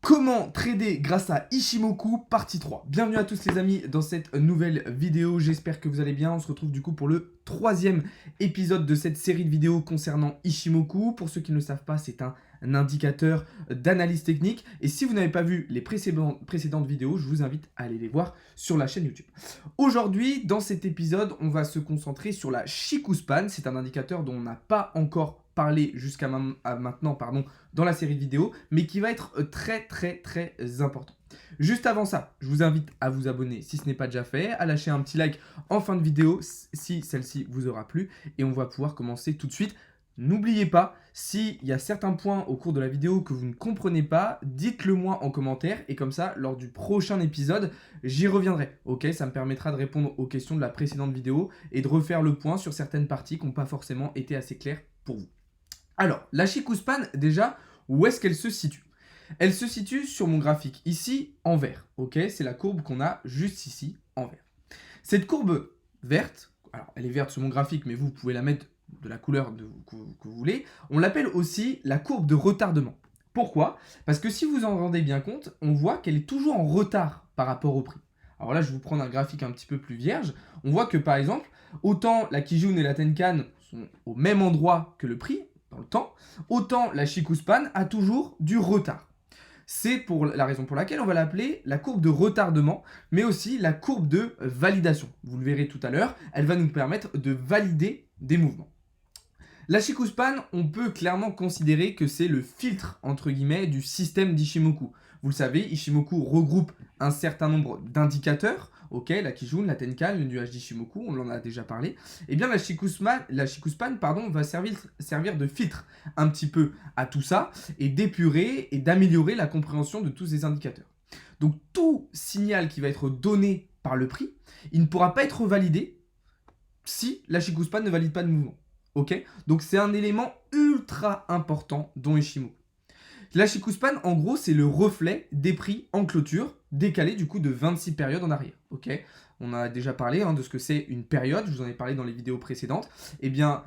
Comment trader grâce à Ichimoku, partie 3. Bienvenue à tous les amis dans cette nouvelle vidéo, j'espère que vous allez bien. On se retrouve du coup pour le troisième épisode de cette série de vidéos concernant Ichimoku. Pour ceux qui ne le savent pas, c'est un indicateur d'analyse technique. Et si vous n'avez pas vu les précédentes vidéos, je vous invite à aller les voir sur la chaîne YouTube. Aujourd'hui, dans cet épisode, on va se concentrer sur la Chikou-Span. C'est un indicateur dont on n'a pas encore parlé jusqu'à maintenant dans la série de vidéos, mais qui va être très important. Juste avant ça, je vous invite à vous abonner si ce n'est pas déjà fait, à lâcher un petit like en fin de vidéo si celle-ci vous aura plu, et on va pouvoir commencer tout de suite. N'oubliez pas, s'il y a certains points au cours de la vidéo que vous ne comprenez pas, dites-le moi en commentaire, et comme ça, lors du prochain épisode, j'y reviendrai. Ok, ça me permettra de répondre aux questions de la précédente vidéo, et de refaire le point sur certaines parties qui n'ont pas forcément été assez claires pour vous. Alors, la Chikou-Span, déjà, où est-ce qu'elle se situe? Elle se situe sur mon graphique ici en vert, ok? C'est la courbe qu'on a juste ici en vert. Cette courbe verte, alors elle est verte sur mon graphique, mais vous pouvez la mettre de la couleur que vous voulez, on l'appelle aussi la courbe de retardement. Pourquoi? Parce que si vous en rendez bien compte, on voit qu'elle est toujours en retard par rapport au prix. Alors là, je vais vous prendre un graphique un petit peu plus vierge. On voit que par exemple, autant la Kijun et la Tenkan sont au même endroit que le prix, dans le temps, autant la Chikou-Span a toujours du retard. C'est pour la raison pour laquelle on va l'appeler la courbe de retardement, mais aussi la courbe de validation. Vous le verrez tout à l'heure, elle va nous permettre de valider des mouvements. La Chikou-Span, on peut clairement considérer que c'est le filtre, entre guillemets, du système d'Ichimoku. Vous le savez, Ichimoku regroupe un certain nombre d'indicateurs, ok, la Kijun, la Tenkan, le nuage d'Ichimoku, on en a déjà parlé. Et bien la Chikou-Span va servir de filtre un petit peu à tout ça, et d'épurer et d'améliorer la compréhension de tous ces indicateurs. Donc tout signal qui va être donné par le prix, il ne pourra pas être validé si la Chikou-Span ne valide pas de mouvement. Ok, donc c'est un élément ultra important dans Ichimoku. La Chikou-Span, en gros, c'est le reflet des prix en clôture, décalé du coup de 26 périodes en arrière. Ok, on a déjà parlé de ce que c'est une période, je vous en ai parlé dans les vidéos précédentes. Et bien,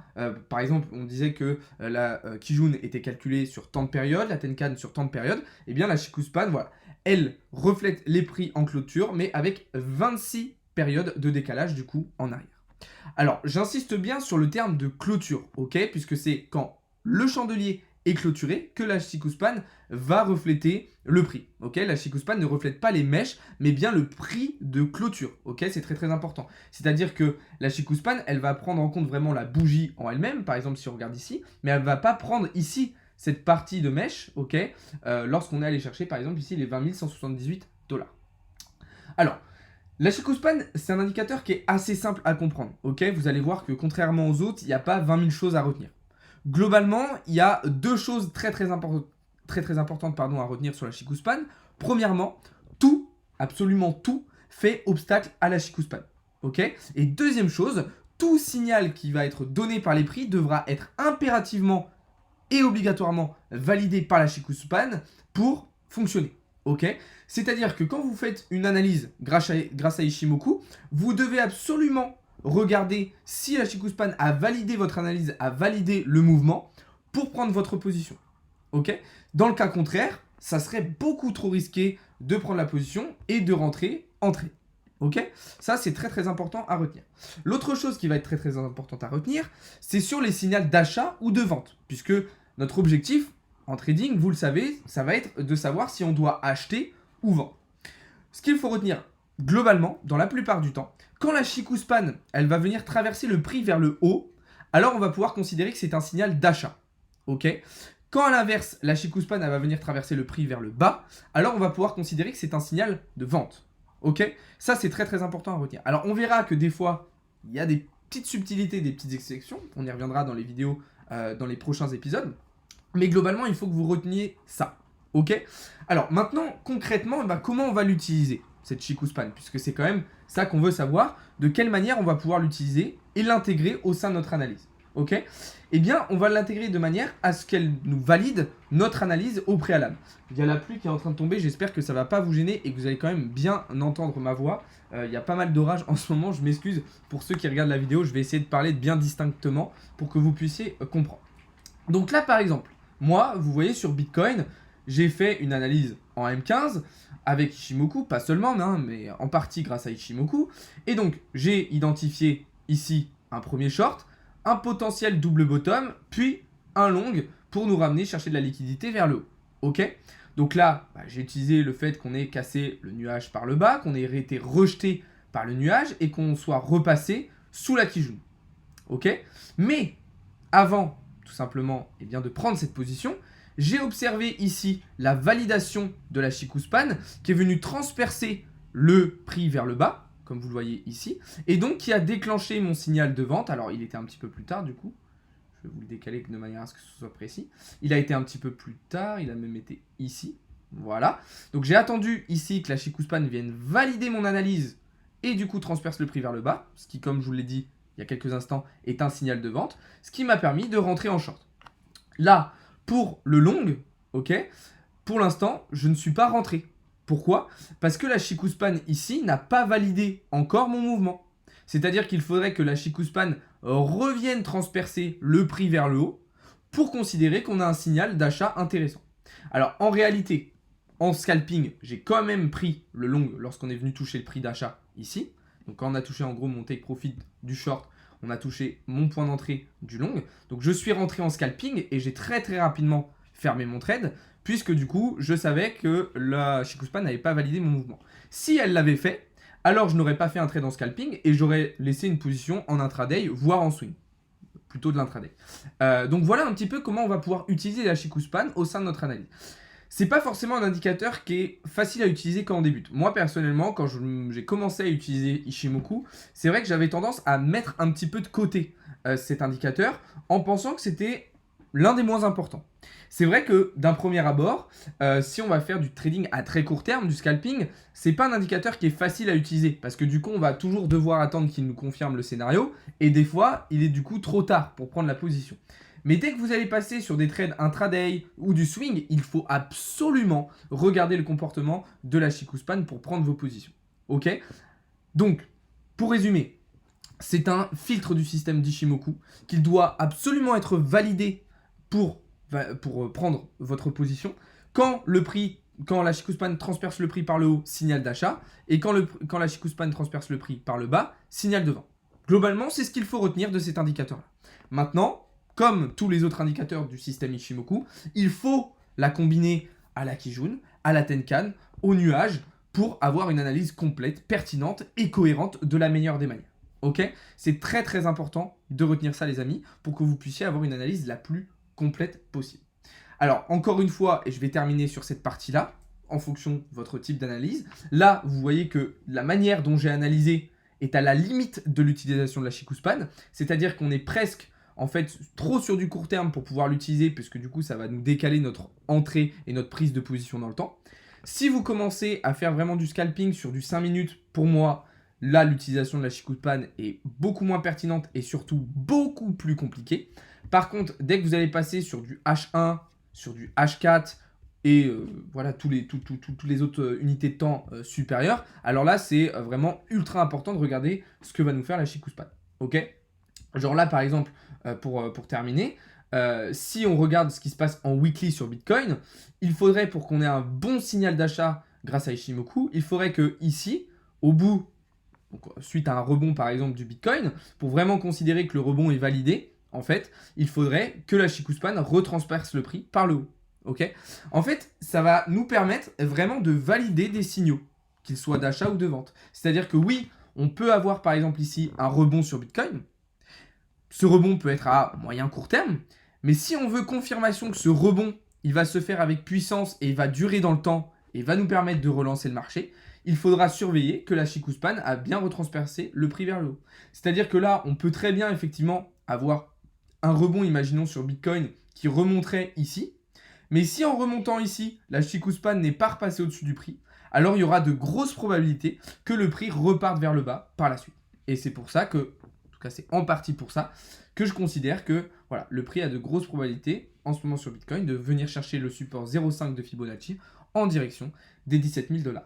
par exemple, on disait que la Kijun était calculée sur tant de périodes, la Tenkan sur tant de périodes. Et bien, la Chikou-Span, voilà, elle reflète les prix en clôture, mais avec 26 périodes de décalage du coup en arrière. Alors, j'insiste bien sur le terme de clôture, ok, puisque c'est quand le chandelier est clôturé que la Chikou-Span va refléter le prix. Ok, la Chikou-Span ne reflète pas les mèches, mais bien le prix de clôture. Ok, c'est très important. C'est-à-dire que la Chikou-Span, elle va prendre en compte vraiment la bougie en elle-même, par exemple si on regarde ici, mais elle ne va pas prendre ici cette partie de mèche, ok, lorsqu'on est allé chercher par exemple ici les 20 178 $. Alors, la Chikou-Span, c'est un indicateur qui est assez simple à comprendre. Ok, vous allez voir que contrairement aux autres, il n'y a pas 20 000 choses à retenir. Globalement, il y a deux choses très importantes à retenir sur la Chikou-Span. Premièrement, tout, absolument tout, fait obstacle à la Chikou-Span. Ok, et deuxième chose, tout signal qui va être donné par les prix devra être impérativement et obligatoirement validé par la Chikou-Span pour fonctionner. Ok, c'est-à-dire que quand vous faites une analyse grâce à Ichimoku, vous devez absolument regarder si la Chikou-Span a validé votre analyse, a validé le mouvement pour prendre votre position. Ok, dans le cas contraire, ça serait beaucoup trop risqué de prendre la position et de rentrer en trade. Ok, ça c'est très important à retenir. L'autre chose qui va être très importante à retenir, c'est sur les signaux d'achat ou de vente, puisque notre objectif en trading, vous le savez, ça va être de savoir si on doit acheter ou vendre. Ce qu'il faut retenir globalement, dans la plupart du temps, quand la Chikou-Span, elle va venir traverser le prix vers le haut, alors on va pouvoir considérer que c'est un signal d'achat. Ok, quand à l'inverse, la Chikou-Span, elle va venir traverser le prix vers le bas, alors on va pouvoir considérer que c'est un signal de vente. Ok, ça c'est très important à retenir. Alors on verra que des fois, il y a des petites subtilités, des petites exceptions. On y reviendra dans les vidéos, dans les prochains épisodes. Mais globalement, il faut que vous reteniez ça. Ok, alors maintenant, concrètement, comment on va l'utiliser, cette Chikou-Span, puisque c'est quand même ça qu'on veut savoir, de quelle manière on va pouvoir l'utiliser et l'intégrer au sein de notre analyse. Ok, eh bien, on va l'intégrer de manière à ce qu'elle nous valide notre analyse au préalable. Il y a la pluie qui est en train de tomber, j'espère que ça ne va pas vous gêner et que vous allez quand même bien entendre ma voix. Il y a pas mal d'orage en ce moment, je m'excuse pour ceux qui regardent la vidéo, je vais essayer de parler bien distinctement pour que vous puissiez comprendre. Donc là, par exemple, moi, vous voyez sur Bitcoin, j'ai fait une analyse en M15 avec Ichimoku, pas seulement, hein, mais en partie grâce à Ichimoku. Et donc, j'ai identifié ici un premier short, un potentiel double bottom, puis un long pour nous ramener chercher de la liquidité vers le haut. Ok? Donc là, j'ai utilisé le fait qu'on ait cassé le nuage par le bas, qu'on ait été rejeté par le nuage et qu'on soit repassé sous la Kijun. Ok? Mais avant, tout simplement, de prendre cette position, j'ai observé ici la validation de la Chikou-span qui est venue transpercer le prix vers le bas, comme vous le voyez ici, et donc qui a déclenché mon signal de vente. Alors, il était un petit peu plus tard, du coup. Je vais vous le décaler de manière à ce que ce soit précis. Il a été un petit peu plus tard, il a même été ici. Voilà. Donc, j'ai attendu ici que la Chikou-span vienne valider mon analyse et du coup transperce le prix vers le bas, ce qui, comme je vous l'ai dit il y a quelques instants, est un signal de vente, ce qui m'a permis de rentrer en short. Là, pour le long, ok, pour l'instant, je ne suis pas rentré. Pourquoi? Parce que la Chikou-span ici n'a pas validé encore mon mouvement. C'est-à-dire qu'il faudrait que la Chikou-span revienne transpercer le prix vers le haut pour considérer qu'on a un signal d'achat intéressant. Alors, en réalité, en scalping, j'ai quand même pris le long lorsqu'on est venu toucher le prix d'achat ici. Donc, quand on a touché en gros mon take profit du short, on a touché mon point d'entrée du long. Donc, je suis rentré en scalping et j'ai très rapidement fermé mon trade puisque du coup, je savais que la Chikou-span n'avait pas validé mon mouvement. Si elle l'avait fait, alors je n'aurais pas fait un trade en scalping et j'aurais laissé une position en intraday, voire en swing. Plutôt de l'intraday. Donc, voilà un petit peu comment on va pouvoir utiliser la Chikou-span au sein de notre analyse. C'est pas forcément un indicateur qui est facile à utiliser quand on débute. Moi, personnellement, quand j'ai commencé à utiliser Ichimoku, c'est vrai que j'avais tendance à mettre un petit peu de côté cet indicateur en pensant que c'était l'un des moins importants. C'est vrai que d'un premier abord, si on va faire du trading à très court terme, du scalping, c'est pas un indicateur qui est facile à utiliser parce que du coup, on va toujours devoir attendre qu'il nous confirme le scénario et des fois, il est du coup trop tard pour prendre la position. Mais dès que vous allez passer sur des trades intraday ou du swing, il faut absolument regarder le comportement de la Chikou-span pour prendre vos positions. Ok? Donc, pour résumer, c'est un filtre du système d'Ichimoku qu'il doit absolument être validé pour prendre votre position. Quand la Chikou-span transperce le prix par le haut, signal d'achat. Et quand la Chikou-span transperce le prix par le bas, signal de vente. Globalement, c'est ce qu'il faut retenir de cet indicateur-là. Maintenant, comme tous les autres indicateurs du système Ichimoku, il faut la combiner à la Kijun, à la Tenkan, au nuage, pour avoir une analyse complète, pertinente et cohérente de la meilleure des manières. Ok? C'est très important de retenir ça les amis, pour que vous puissiez avoir une analyse la plus complète possible. Alors, encore une fois, et je vais terminer sur cette partie-là, en fonction de votre type d'analyse, là, vous voyez que la manière dont j'ai analysé est à la limite de l'utilisation de la Chikou-span, c'est-à-dire qu'on est presque en fait trop sur du court terme pour pouvoir l'utiliser, puisque du coup ça va nous décaler notre entrée et notre prise de position dans le temps. Si vous commencez à faire vraiment du scalping sur du 5 minutes, pour moi, là l'utilisation de la Chikou-span est beaucoup moins pertinente et surtout beaucoup plus compliquée. Par contre, dès que vous allez passer sur du H1, sur du H4 et voilà toutes les autres unités de temps supérieures, alors là c'est vraiment ultra important de regarder ce que va nous faire la Chikou-span. Ok? Genre là par exemple, pour terminer, si on regarde ce qui se passe en weekly sur Bitcoin, il faudrait, pour qu'on ait un bon signal d'achat grâce à Ichimoku, il faudrait que ici, au bout, donc, suite à un rebond par exemple du Bitcoin, pour vraiment considérer que le rebond est validé, en fait, il faudrait que la Chikou-span retransperce le prix par le haut. Ok? En fait, ça va nous permettre vraiment de valider des signaux, qu'ils soient d'achat ou de vente. C'est-à-dire que oui, on peut avoir par exemple ici un rebond sur Bitcoin. Ce rebond peut être à moyen court terme, mais si on veut confirmation que ce rebond, il va se faire avec puissance et il va durer dans le temps et va nous permettre de relancer le marché, il faudra surveiller que la Chikou-span a bien retranspercé le prix vers le haut. C'est-à-dire que là, on peut très bien effectivement avoir un rebond, imaginons sur Bitcoin, qui remonterait ici. Mais si en remontant ici, la Chikou-span n'est pas repassée au-dessus du prix, alors il y aura de grosses probabilités que le prix reparte vers le bas par la suite. Et c'est pour ça que, en tout cas c'est en partie pour ça, que je considère que voilà, le prix a de grosses probabilités, en ce moment sur Bitcoin, de venir chercher le support 0,5 de Fibonacci en direction des 17 000 $.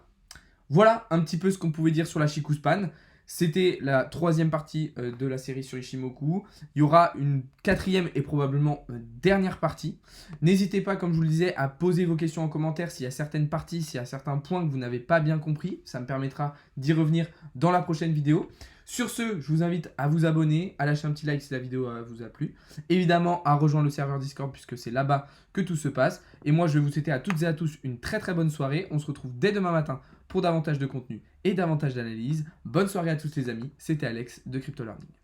Voilà un petit peu ce qu'on pouvait dire sur la Chikou-span. C'était la troisième partie de la série sur Ishimoku. Il y aura une quatrième et probablement dernière partie. N'hésitez pas, comme je vous le disais, à poser vos questions en commentaire s'il y a certaines parties, s'il y a certains points que vous n'avez pas bien compris. Ça me permettra d'y revenir dans la prochaine vidéo. Sur ce, je vous invite à vous abonner, à lâcher un petit like si la vidéo vous a plu. Évidemment, à rejoindre le serveur Discord puisque c'est là-bas que tout se passe. Et moi, je vais vous souhaiter à toutes et à tous une très très bonne soirée. On se retrouve dès demain matin pour davantage de contenu et davantage d'analyse. Bonne soirée à tous les amis, c'était Alex de Crypto Learning.